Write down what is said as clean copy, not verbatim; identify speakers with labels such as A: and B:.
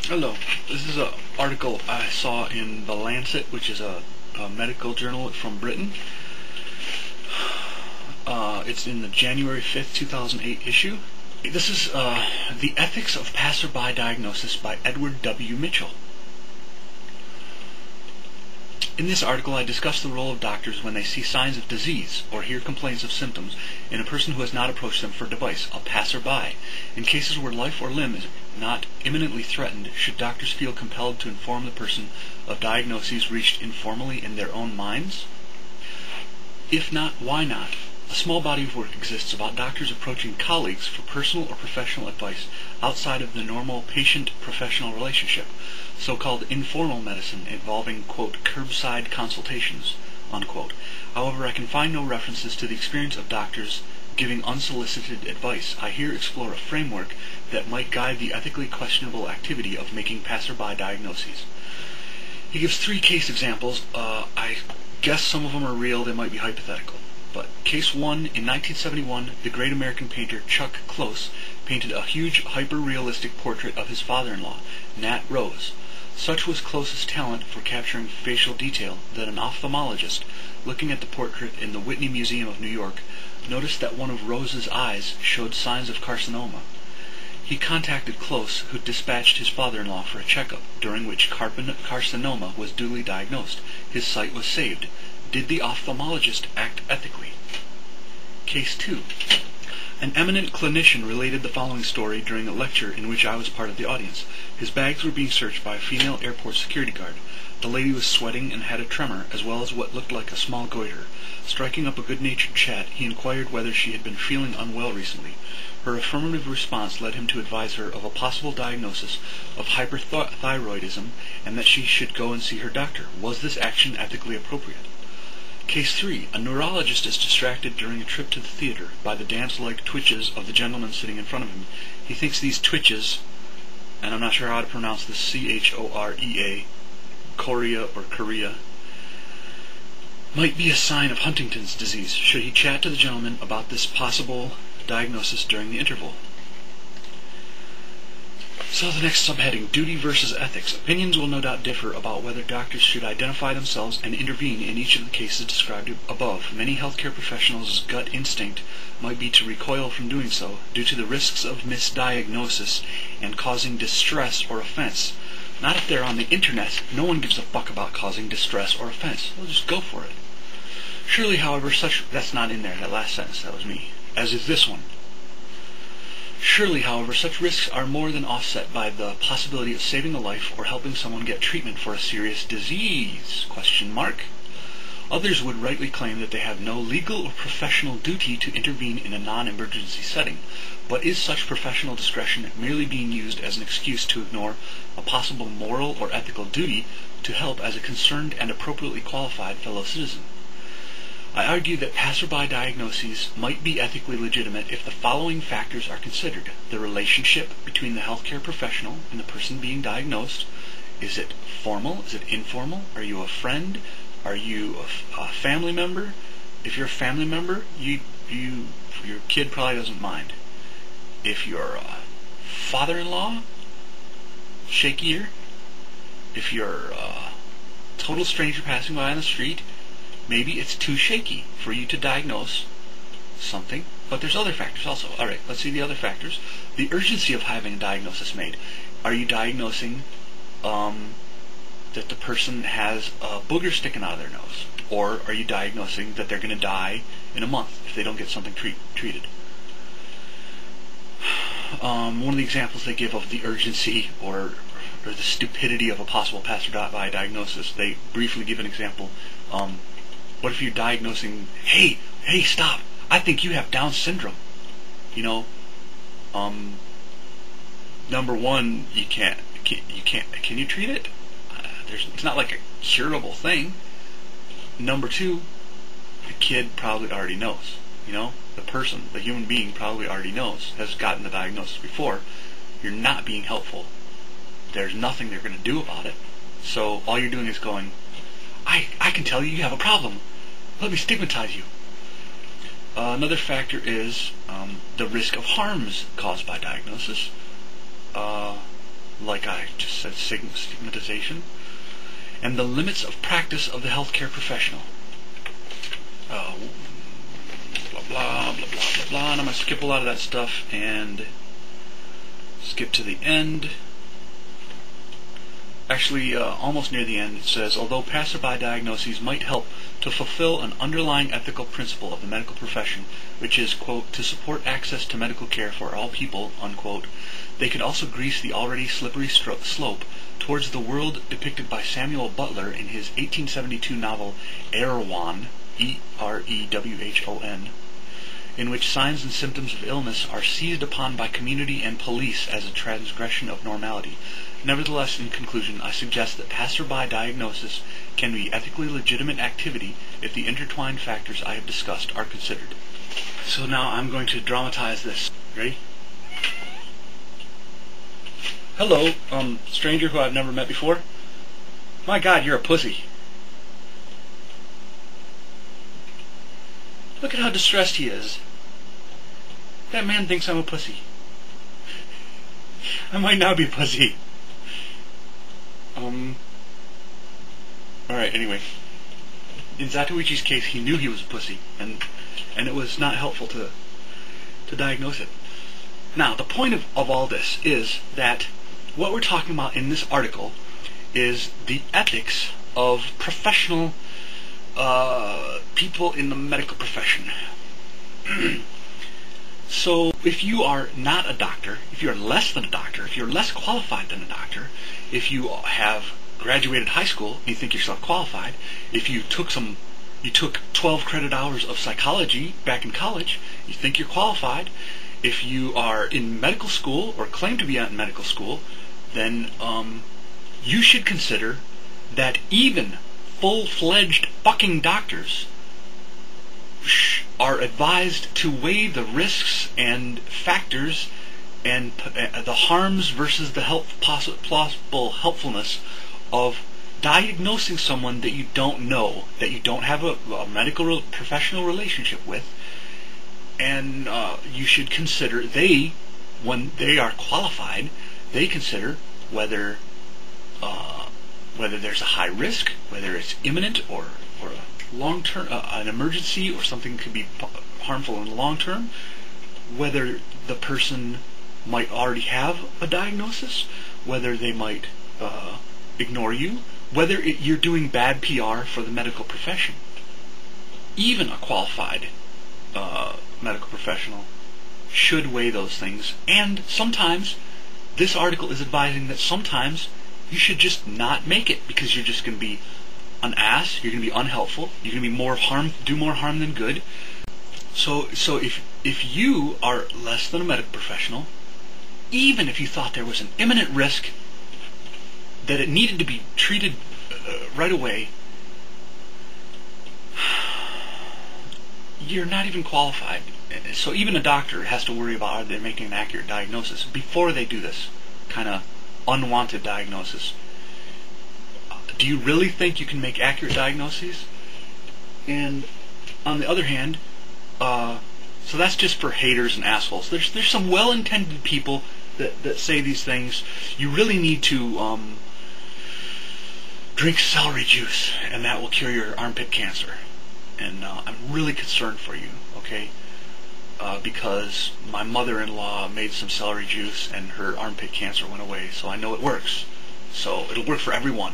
A: Hello. This is an article I saw in the Lancet, which is a medical journal from Britain. It's in the January 5th, 2008 issue. This is The Ethics of Passerby Diagnosis by Edward W. Mitchell. In this article, I discuss the role of doctors when they see signs of disease or hear complaints of symptoms in a person who has not approached them for advice, a passerby. In cases where life or limb is not imminently threatened, should doctors feel compelled to inform the person of diagnoses reached informally in their own minds? If not, why not? A small body of work exists about doctors approaching colleagues for personal or professional advice outside of the normal patient-professional relationship, so-called informal medicine involving, quote, curbside consultations, unquote. However, I can find no references to the experience of doctors giving unsolicited advice. I here explore a framework that might guide the ethically questionable activity of making passerby diagnoses. He gives 3 case examples. I guess some of them are real, they might be hypothetical. But case 1, in 1971, the great American painter Chuck Close painted a huge hyper-realistic portrait of his father-in-law, Nat Rose. Such was Close's talent for capturing facial detail that an ophthalmologist, looking at the portrait in the Whitney Museum of New York, noticed that one of Rose's eyes showed signs of carcinoma. He contacted Close, who dispatched his father-in-law for a checkup, during which carcinoma was duly diagnosed. His sight was saved. Did the ophthalmologist act ethically? Case 2. An eminent clinician related the following story during a lecture in which I was part of the audience. His bags were being searched by a female airport security guard. The lady was sweating and had a tremor, as well as what looked like a small goiter. Striking up a good-natured chat, he inquired whether she had been feeling unwell recently. Her affirmative response led him to advise her of a possible diagnosis of hyperthyroidism and that she should go and see her doctor. Was this action ethically appropriate? Case 3. A neurologist is distracted during a trip to the theater by the dance-like twitches of the gentleman sitting in front of him. He thinks these twitches, and I'm not sure how to pronounce this, C-H-O-R-E-A, chorea or chorea, might be a sign of Huntington's disease. Should he chat to the gentleman about this possible diagnosis during the interval? So the next subheading, duty versus ethics. Opinions will no doubt differ about whether doctors should identify themselves and intervene in each of the cases described above. Many healthcare professionals' gut instinct might be to recoil from doing so due to the risks of misdiagnosis and causing distress or offense. Not if they're on the internet. No one gives a fuck about causing distress or offense. They'll just go for it. Surely, however, that's not in there, that last sentence, that was me. As is this one. Surely, however, such risks are more than offset by the possibility of saving a life or helping someone get treatment for a serious disease? ? Others would rightly claim that they have no legal or professional duty to intervene in a non-emergency setting. But is such professional discretion merely being used as an excuse to ignore a possible moral or ethical duty to help as a concerned and appropriately qualified fellow citizen? I argue that passerby diagnoses might be ethically legitimate if the following factors are considered. The relationship between the healthcare professional and the person being diagnosed. Is it formal? Is it informal? Are you a friend? Are you a family member? If you're a family member, your kid probably doesn't mind. If you're a father-in-law, shakier. If you're a total stranger passing by on the street, maybe it's too shaky for you to diagnose something. But there's other factors also. Alright, let's see the other factors. The urgency of having a diagnosis made. Are you diagnosing that the person has a booger sticking out of their nose? Or are you diagnosing that they're going to die in a month if they don't get something treated? One of the examples they give of the urgency or the stupidity of a possible passerby diagnosis, they briefly give an example. What if you're diagnosing, hey, stop, I think you have Down syndrome. Number one, can you treat it? It's not like a curable thing. Number 2, the kid probably already knows. The person, the human being probably already knows, has gotten the diagnosis before. You're not being helpful. There's nothing they're going to do about it. So all you're doing is going, I can tell you have a problem. Let me stigmatize you. Another factor is the risk of harms caused by diagnosis. like I just said, stigmatization, and the limits of practice of the healthcare professional. Blah, blah, blah, blah, blah, blah, blah, and I'm going to skip a lot of that stuff and skip to the end. Actually, almost near the end, it says, although passerby diagnoses might help to fulfill an underlying ethical principle of the medical profession, which is, quote, to support access to medical care for all people, unquote, they could also grease the already slippery slope towards the world depicted by Samuel Butler in his 1872 novel Erewhon, E-R-E-W-H-O-N, in which signs and symptoms of illness are seized upon by community and police as a transgression of normality. Nevertheless, in conclusion, I suggest that passerby diagnosis can be ethically legitimate activity if the intertwined factors I have discussed are considered. So now I'm going to dramatize this. Ready? Hello, stranger who I've never met before. My God, you're a pussy. Look at how distressed he is. That man thinks I'm a pussy. I might not be a pussy. Alright, anyway. In Zatoichi's case, he knew he was a pussy, and it was not helpful to diagnose it. Now, the point of all this is that what we're talking about in this article is the ethics of professional people in the medical profession. So, if you are not a doctor, if you're less than a doctor, if you're less qualified than a doctor, if you have graduated high school and you think yourself qualified, if you took 12 credit hours of psychology back in college, you think you're qualified, if you are in medical school or claim to be in medical school, then you should consider that even full-fledged fucking doctors are advised to weigh the risks and factors and the harms versus the possible helpfulness of diagnosing someone that you don't know, that you don't have a medical professional relationship with, and you should consider when they are qualified, they consider whether there's a high risk, whether it's imminent or a long-term, an emergency, or something could be harmful in the long term, whether the person might already have a diagnosis, whether they might ignore you, whether you're doing bad PR for the medical profession. Even a qualified medical professional should weigh those things, and sometimes this article is advising that sometimes you should just not make it, because you're just going to be an ass, you're going to be unhelpful, you're going to do more harm than good. So if you are less than a medical professional, even if you thought there was an imminent risk that it needed to be treated right away, you're not even qualified. So even a doctor has to worry about whether they're making an accurate diagnosis before they do this kind of unwanted diagnosis. Do you really think you can make accurate diagnoses? And on the other hand, so that's just for haters and assholes. There's some well-intended people that say these things. You really need to drink celery juice, and that will cure your armpit cancer. And I'm really concerned for you, okay? Because my mother-in-law made some celery juice and her armpit cancer went away, so I know it works. So it'll work for everyone.